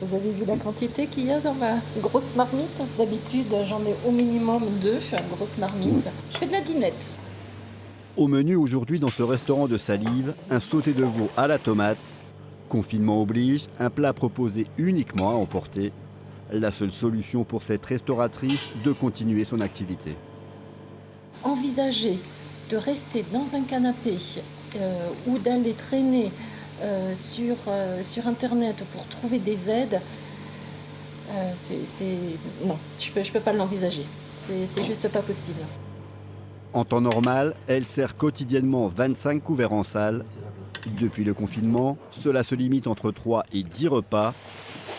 Vous avez vu la quantité qu'il y a dans ma grosse marmite? D'habitude, j'en ai au minimum 2, grosse marmite. Je fais de la dinette. Au menu aujourd'hui dans ce restaurant de Salive, un sauté de veau à la tomate. Confinement oblige, un plat proposé uniquement à emporter. La seule solution pour cette restauratrice de continuer son activité. Envisager de rester dans un canapé ou d'aller traîner sur Internet pour trouver des aides, non, je peux pas l'envisager. C'est juste pas possible. En temps normal, elle sert quotidiennement 25 couverts en salle. Depuis le confinement, cela se limite entre 3 et 10 repas,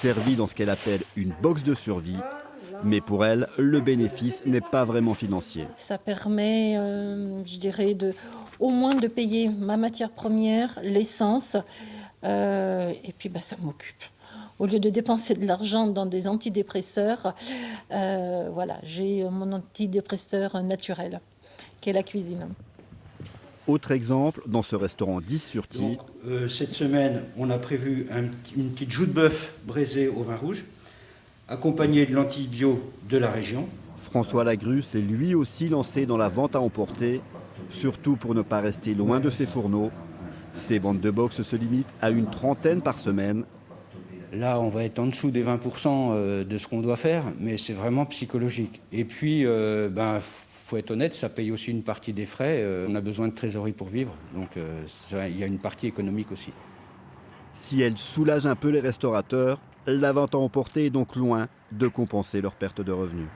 servis dans ce qu'elle appelle une box de survie. Mais pour elle, le bénéfice n'est pas vraiment financier. Ça permet, je dirais, au moins de payer ma matière première, l'essence, et puis ça m'occupe. Au lieu de dépenser de l'argent dans des antidépresseurs, voilà, j'ai mon antidépresseur naturel, qui est la cuisine. Autre exemple, dans ce restaurant 10 sur 10. Donc, cette semaine, on a prévu une petite joue de bœuf braisée au vin rouge, accompagnée de lentilles bio de la région. François Lagru s'est lui aussi lancé dans la vente à emporter, surtout pour ne pas rester loin de ses fourneaux. Ses ventes de box se limitent à une trentaine par semaine. Là, on va être en dessous des 20% de ce qu'on doit faire, mais c'est vraiment psychologique. Et puis, faut être honnête, ça paye aussi une partie des frais. On a besoin de trésorerie pour vivre, donc il y a une partie économique aussi. Si elle soulage un peu les restaurateurs, la vente à emporter est donc loin de compenser leur perte de revenus.